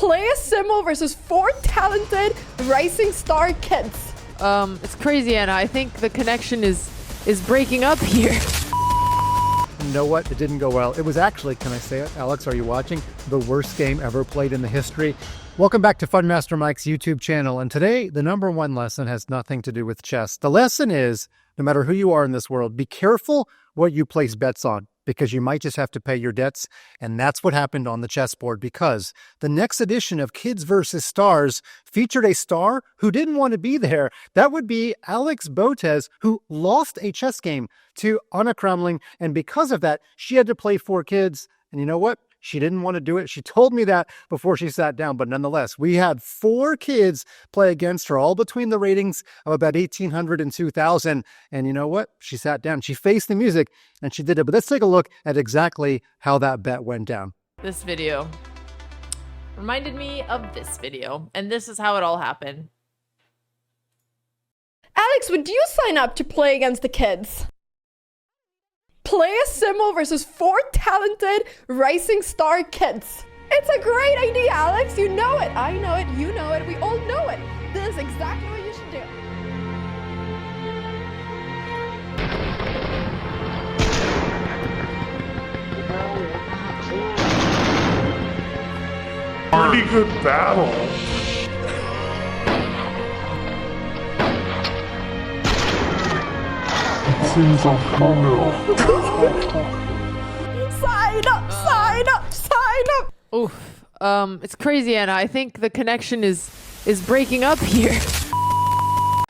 Play a simul versus 4 talented rising star kids. It's crazy, Anna. I think the connection is breaking up here. You know what? It didn't go well. It was actually, can I say it? Alex, are you watching? The worst game ever played in the history. Welcome back to Fun Master Mike's YouTube channel. And today, the number one lesson has nothing to do with chess. The lesson is, no matter who you are in this world, be careful what you place bets on, because you might just have to pay your debts. And that's what happened on the chessboard, because the next edition of Kids vs. Stars featured a star who didn't want to be there. That would be Alexandra Botez, who lost a chess game to Anna Cramling. And because of that, she had to play 4 kids. And you know what? She didn't want to do it. She told me that before she sat down. But nonetheless, we had 4 kids play against her, all between the ratings of about 1,800 and 2,000. And you know what? She sat down. She faced the music and she did it. But let's take a look at exactly how that bet went down. This video reminded me of this video, and this is how it all happened. Alex, would you sign up to play against the kids? Play a simul versus 4 talented rising star kids. It's a great idea, Alex. You know it. I know it. You know it. We all know it. This is exactly what you should do. Pretty good battle. Seems like Sign up, sign up, sign up. Oof. It's crazy, Anna. I think the connection is breaking up here.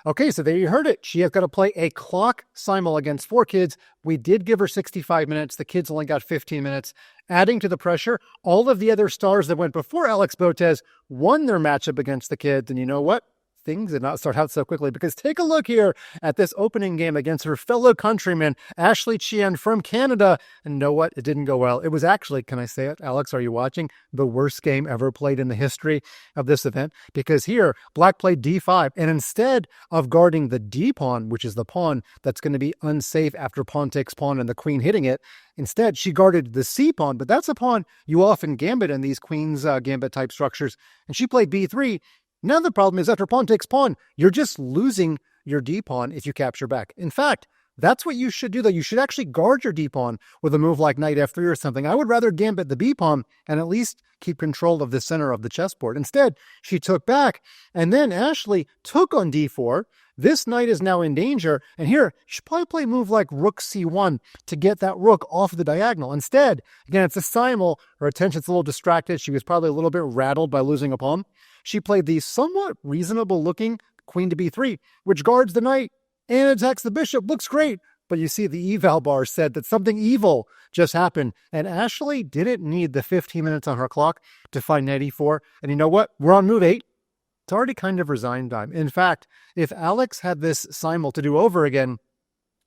Okay, so there you heard it. She has got to play a clock simul against 4 kids. We did give her 65 minutes. The kids only got 15 minutes. Adding to the pressure, all of the other stars that went before Alexandra Botez won their matchup against the kids. And you know what? Things did not start out so quickly, because take a look here at this opening game against her fellow countryman, Qian from Canada. And you know what? It didn't go well. It was actually, can I say it? Alex, are you watching? The worst game ever played in the history of this event, because here Black played d5. And instead of guarding the d pawn, which is the pawn that's going to be unsafe after pawn takes pawn and the queen hitting it, instead she guarded the c pawn. But that's a pawn you often gambit in these queen's gambit type structures. And she played b3. Now the problem is, after pawn takes pawn, you're just losing your d-pawn if you capture back. In fact, that's what you should do, though. You should actually guard your d-pawn with a move like knight f3 or something. I would rather gambit the b-pawn and at least keep control of the center of the chessboard. Instead, she took back, and then Ashley took on d4. This knight is now in danger, and here, she should probably play a move like rook c1 to get that rook off the diagonal. Instead, again, it's a simul. Her attention's a little distracted. She was probably a little bit rattled by losing a pawn. She played the somewhat reasonable-looking queen to b3, which guards the knight and attacks the bishop. Looks great, but you see the eval bar said that something evil just happened, and Ashley didn't need the 15 minutes on her clock to find knight e4. And you know what? We're on move 8. It's already kind of resign time. In fact, if Alex had this simul to do over again,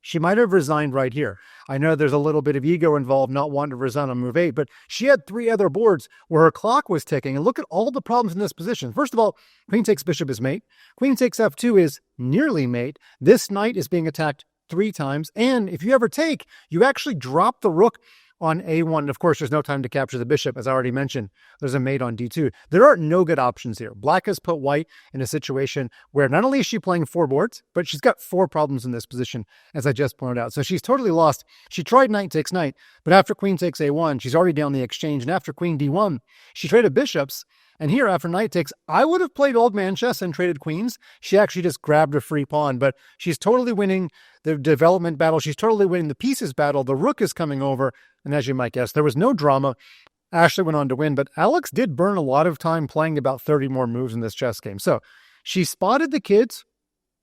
she might have resigned right here. I know there's a little bit of ego involved, not wanting to resign on move 8, but she had 3 other boards where her clock was ticking. And look at all the problems in this position. First of all, queen takes bishop is mate. Queen takes f2 is nearly mate. This knight is being attacked 3 times. And if you ever take, you actually drop the rook on a1. Of course, there's no time to capture the bishop. As I already mentioned, there's a mate on d2. There are no good options here. Black has put white in a situation where not only is she playing 4 boards, but she's got 4 problems in this position, as I just pointed out. So she's totally lost. She tried knight takes knight, but after queen takes a1, she's already down the exchange. And after queen d1, she traded bishops. And here, after knight takes, I would have played old man chess and traded queens. She actually just grabbed a free pawn, but she's totally winning the development battle. She's totally winning the pieces battle. The rook is coming over. And as you might guess, there was no drama. Ashley went on to win, but Alex did burn a lot of time playing about 30 more moves in this chess game. So she spotted the kids,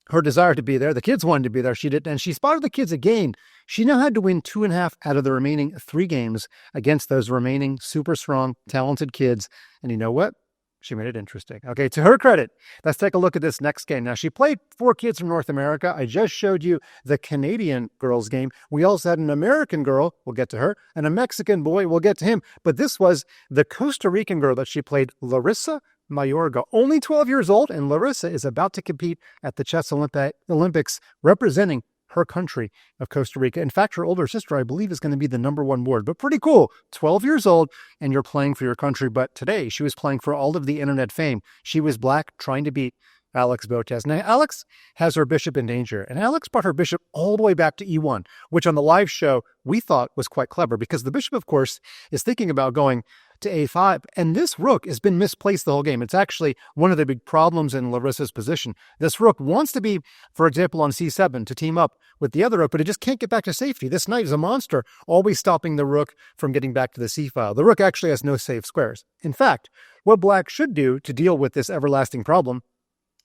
her desire to be there. The kids wanted to be there. She did. And she spotted the kids again. She now had to win 2.5 out of the remaining 3 games against those remaining super strong, talented kids. And you know what? She made it interesting. Okay, to her credit, let's take a look at this next game. Now, she played 4 kids from North America. I just showed you the Canadian girls game. We also had an American girl, we'll get to her, and a Mexican boy, we'll get to him. But this was the Costa Rican girl that she played, Larissa Mayorga, only 12 years old, and Larissa is about to compete at the Chess Olympics representing her country of Costa Rica. In fact, her older sister, I believe, is going to be the #1 ward. But pretty cool. 12 years old, and you're playing for your country. But today, she was playing for all of the internet fame. She was black, trying to beat Alex Botez. Now, Alex has her bishop in danger, and Alex brought her bishop all the way back to e1, which on the live show we thought was quite clever because the bishop, of course, is thinking about going to a5, and this rook has been misplaced the whole game. It's actually one of the big problems in Larissa's position. This rook wants to be, for example, on c7 to team up with the other rook, but it just can't get back to safety. This knight is a monster, always stopping the rook from getting back to the c-file. The rook actually has no safe squares. In fact, what black should do to deal with this everlasting problem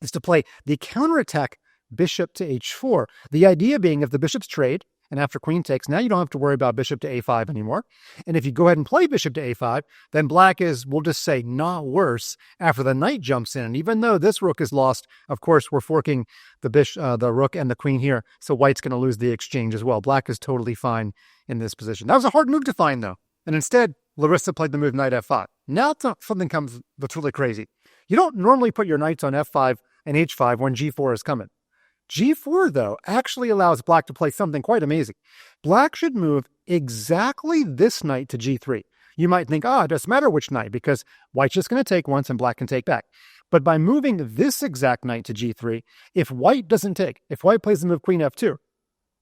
is to play the counterattack bishop to h4. The idea being if the bishops trade, and after queen takes, now you don't have to worry about bishop to a5 anymore. And if you go ahead and play bishop to a5, then black is, we'll just say, not worse after the knight jumps in. And even though this rook is lost, of course, we're forking the rook and the queen here, so white's going to lose the exchange as well. Black is totally fine in this position. That was a hard move to find, though. And instead, Larissa played the move knight f5. Now something comes that's really crazy. You don't normally put your knights on f5 and h5 when g4 is coming. G4, though, actually allows black to play something quite amazing. Black should move exactly this knight to g3. You might think, it doesn't matter which knight, because white's just going to take once and black can take back. But by moving this exact knight to g3, if white doesn't take, if white plays the move queen f2,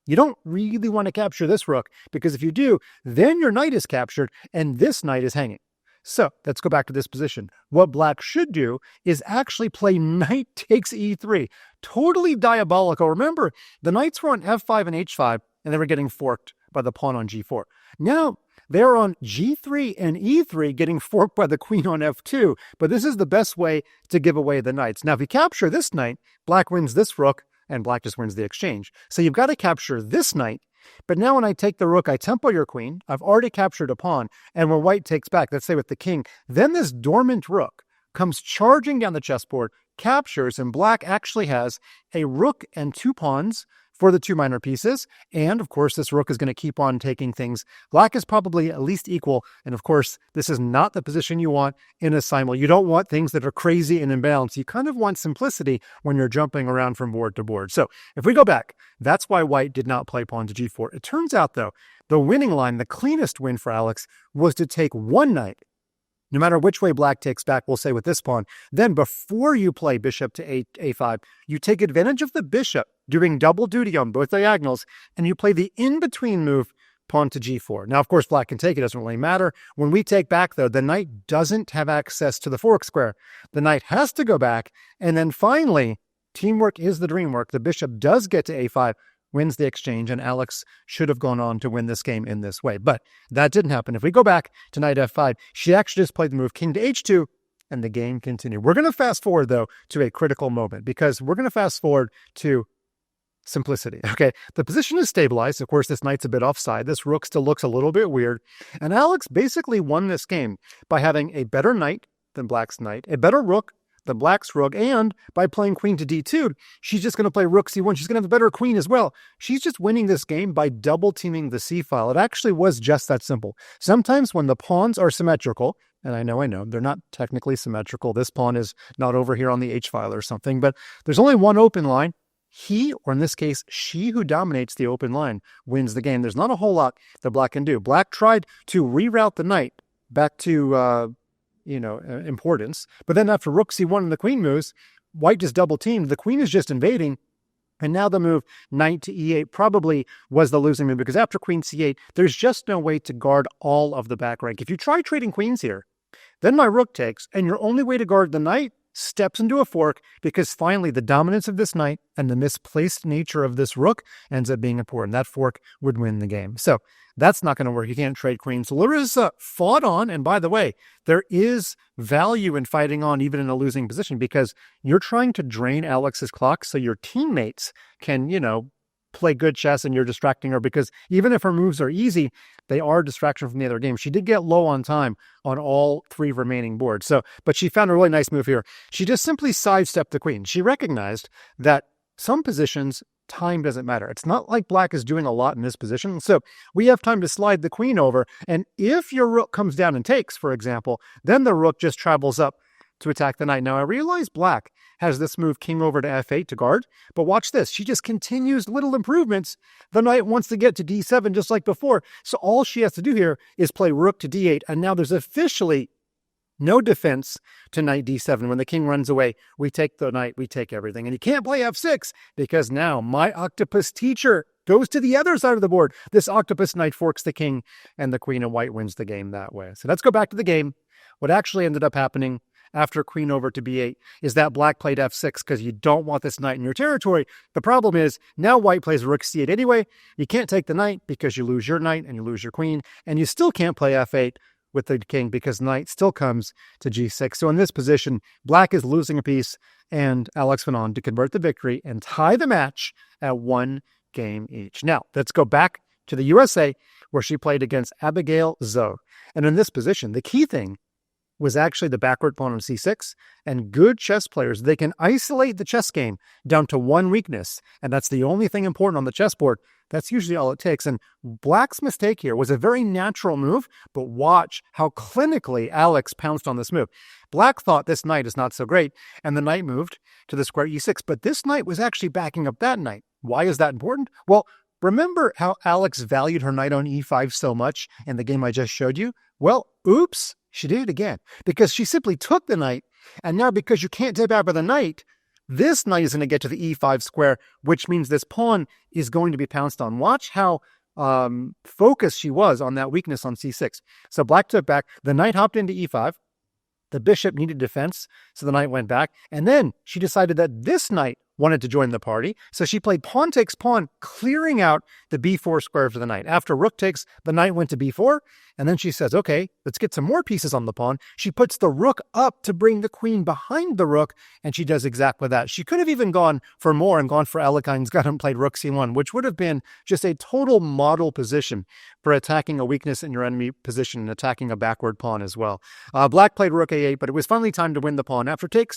you don't really want to capture this rook, because if you do, then your knight is captured and this knight is hanging. So let's go back to this position. What black should do is actually play knight takes e3. Totally diabolical. Remember, the knights were on f5 and h5, and they were getting forked by the pawn on g4. Now, they're on g3 and e3 getting forked by the queen on f2, but this is the best way to give away the knights. Now, if you capture this knight, black wins this rook, and black just wins the exchange. So you've got to capture this knight. But now when I take the rook, I tempo your queen. I've already captured a pawn. And when white takes back, let's say with the king, then this dormant rook comes charging down the chessboard, captures, and black actually has a rook and 2 pawns for the 2 minor pieces. And of course, this rook is going to keep on taking things. Black is probably at least equal. And of course, this is not the position you want in a simul. You don't want things that are crazy and imbalanced. You kind of want simplicity when you're jumping around from board to board. So if we go back, that's why white did not play pawn to g4. It turns out, though, the winning line, the cleanest win for Alex, was to take one knight. No matter which way black takes back, we'll say with this pawn, then before you play bishop to a5, you take advantage of the bishop doing double duty on both diagonals, and you play the in-between move, pawn to g4. Now, of course, black can take it. Doesn't really matter. When we take back, though, the knight doesn't have access to the fork square. The knight has to go back, and then finally, teamwork is the dream work. The bishop does get to a5, wins the exchange, and Alex should have gone on to win this game in this way. But that didn't happen. If we go back to knight f5, she actually just played the move king to h2, and the game continued. We're going to fast forward, though, to a critical moment, because we're going to fast forward to simplicity. Okay, the position is stabilized. Of course, this knight's a bit offside. This rook still looks a little bit weird. And Alex basically won this game by having a better knight than black's knight, a better rook than black's rook, and by playing queen to d2, she's just going to play rook c1. She's going to have a better queen as well. She's just winning this game by double teaming the c-file. It actually was just that simple. Sometimes when the pawns are symmetrical, and I know, they're not technically symmetrical. This pawn is not over here on the h-file or something, but there's only one open line. He, or in this case, she who dominates the open line, wins the game. There's not a whole lot that black can do. Black tried to reroute the knight back to importance. But then after rook c1 and the queen moves, white just double teamed. The queen is just invading. And now the move knight to e8 probably was the losing move, because after queen c8, there's just no way to guard all of the back rank. If you try trading queens here, then my rook takes, and your only way to guard the knight steps into a fork, because finally the dominance of this knight and the misplaced nature of this rook ends up being important. That fork would win the game. So that's not going to work. You can't trade queens. So Larissa fought on, and by the way, there is value in fighting on even in a losing position, because you're trying to drain Alex's clock so your teammates can, play good chess, and you're distracting her, because even if her moves are easy, they are a distraction from the other game. She did get low on time on all 3 remaining boards. But she found a really nice move here. She just simply sidestepped the queen. She recognized that some positions, time doesn't matter. It's not like black is doing a lot in this position. So we have time to slide the queen over. And if your rook comes down and takes, for example, then the rook just travels up to attack the knight. Now, I realize black has this move king over to f8 to guard, but watch this. She just continues little improvements. The knight wants to get to d7 just like before. So all she has to do here is play rook to d8, and now there's officially no defense to knight d7. When the king runs away, we take the knight, we take everything. And you can't play f6 because now my octopus teacher goes to the other side of the board. This octopus knight forks the king, and the queen of white wins the game that way. So let's go back to the game. What actually ended up happening after queen over to b8 is that black played f6 because you don't want this knight in your territory. The problem is now white plays rook c8 anyway. You can't take the knight because you lose your knight and you lose your queen, and you still can't play f8 with the king because knight still comes to g6. So in this position, black is losing a piece, and Alex went on to convert the victory and tie the match at 1 game each. Now, let's go back to the USA where she played against Abigail Zhou. And in this position, the key thing was actually the backward pawn on c6, and good chess players, they can isolate the chess game down to one weakness, and that's the only thing important on the chessboard. That's usually all it takes. And black's mistake here was a very natural move, but watch how clinically Alex pounced on this move. Black thought this knight is not so great, and the knight moved to the square e6, but this knight was actually backing up that knight. Why is that important? Well, remember how Alex valued her knight on e5 so much in the game I just showed you? Well, oops, she did it again, because she simply took the knight, and now because you can't take back with the knight, this knight is going to get to the e5 square, which means this pawn is going to be pounced on. Watch how focused she was on that weakness on c6. So black took back, the knight hopped into e5, the bishop needed defense, so the knight went back, and then she decided that this knight wanted to join the party, so she played pawn takes pawn, clearing out the b4 square for the knight. After rook takes, the knight went to b4, and then she says, okay, let's get some more pieces on the pawn. She puts the rook up to bring the queen behind the rook, and she does exactly that. She could have even gone for more and gone for Alekhein's gut and played rook c1, which would have been just a total model position for attacking a weakness in your enemy position and attacking a backward pawn as well. Black played rook a8, but it was finally time to win the pawn. After takes,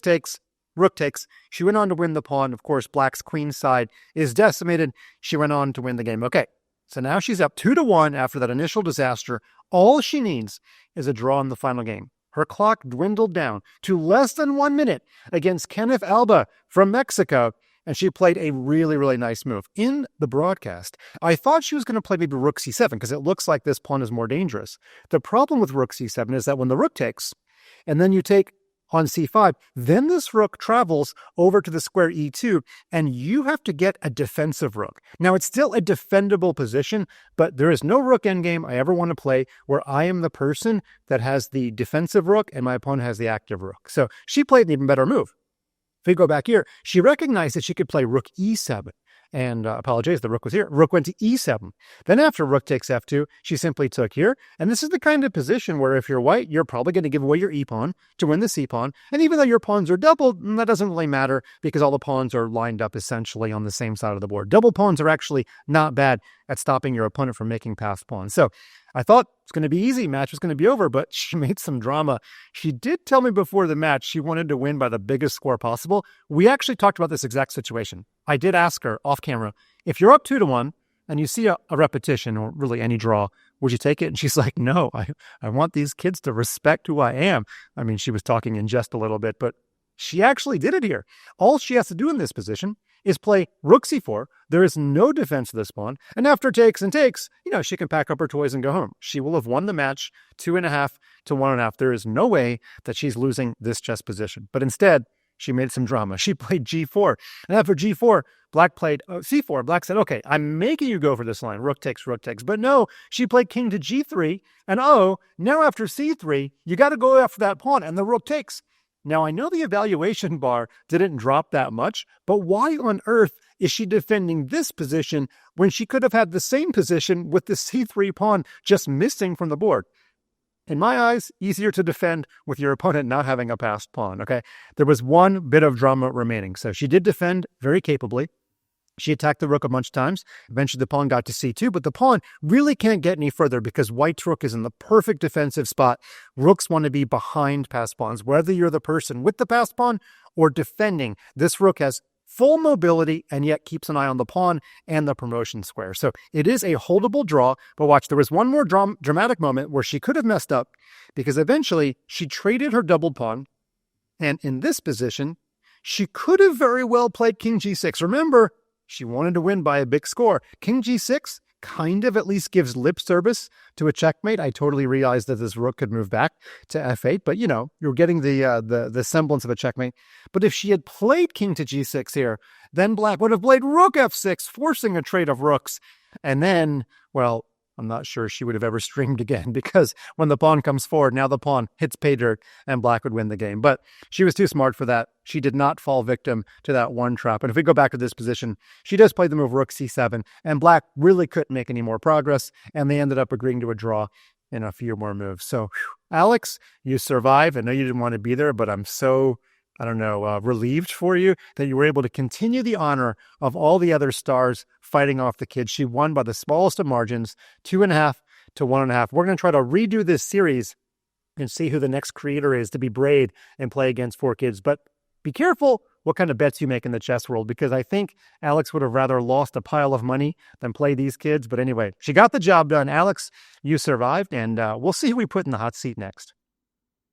rook takes. She went on to win the pawn. Of course, black's queen side is decimated. She went on to win the game. Okay, so now she's up 2-1 after that initial disaster. All she needs is a draw in the final game. Her clock dwindled down to less than 1 minute against Kenneth Alba from Mexico, and she played a really, really nice move. In the broadcast, I thought she was going to play maybe rook c7 because it looks like this pawn is more dangerous. The problem with rook c7 is that when the rook takes, and then you take on c5, then this rook travels over to the square e2, and you have to get a defensive rook. Now, it's still a defendable position, but there is no rook endgame I ever want to play where I am the person that has the defensive rook and my opponent has the active rook. So she played an even better move. If we go back here, she recognized that she could play rook e7. And apologize, the rook was here. Rook went to e7. Then after rook takes f2, she simply took here. And this is the kind of position where if you're white, you're probably going to give away your e-pawn to win the c-pawn. And even though your pawns are doubled, that doesn't really matter because all the pawns are lined up essentially on the same side of the board. Double pawns are actually not bad at stopping your opponent from making passed pawns. So I thought it's going to be easy. Match was going to be over, but she made some drama. She did tell me before the match she wanted to win by the biggest score possible. We actually talked about this exact situation. I did ask her off camera, if you're up 2-1 and you see a repetition or really any draw, would you take it? And she's like, no, I want these kids to respect who I am. I mean, she was talking in jest a little bit, but she actually did it here. All she has to do in this position is play rook c4. There is no defense to this pawn. And after takes and takes, she can pack up her toys and go home. She will have won the match 2.5 to 1.5. There is no way that she's losing this chess position. But instead, she made some drama. She played g4. And after g4, black played c4. Black said, okay, I'm making you go for this line. Rook takes, rook takes. But no, she played king to g3. And now after c3, you got to go after that pawn. And the rook takes. Now, I know the evaluation bar didn't drop that much, but why on earth is she defending this position when she could have had the same position with the c3 pawn just missing from the board? In my eyes, easier to defend with your opponent not having a passed pawn, okay? There was one bit of drama remaining, so she did defend very capably. She attacked the rook a bunch of times. Eventually, the pawn got to c2, but the pawn really can't get any further because white's rook is in the perfect defensive spot. Rooks want to be behind passed pawns. Whether you're the person with the passed pawn or defending, this rook has full mobility and yet keeps an eye on the pawn and the promotion square. So it is a holdable draw, but watch, there was one more dramatic moment where she could have messed up because eventually she traded her doubled pawn And in this position, she could have very well played king g6. Remember, she wanted to win by a big score. King g6 kind of at least gives lip service to a checkmate. I totally realized that this rook could move back to f8, but you're getting the semblance of a checkmate. But if she had played king to g6 here, then black would have played rook f6, forcing a trade of rooks. And then, well, I'm not sure she would have ever streamed again, because when the pawn comes forward, now the pawn hits pay dirt and black would win the game. But she was too smart for that. She did not fall victim to that one trap. And if we go back to this position, she does play the move rook c7, and black really couldn't make any more progress, and they ended up agreeing to a draw in a few more moves. So, Alex, you survived. I know you didn't want to be there, but I'm so relieved for you that you were able to continue the honor of all the other stars fighting off the kids. She won by the smallest of margins, 2.5 to 1.5. We're going to try to redo this series and see who the next creator is to be Braid and play against 4 kids. But be careful what kind of bets you make in the chess world, because I think Alex would have rather lost a pile of money than play these kids. But anyway, she got the job done. Alex, you survived, and we'll see who we put in the hot seat next.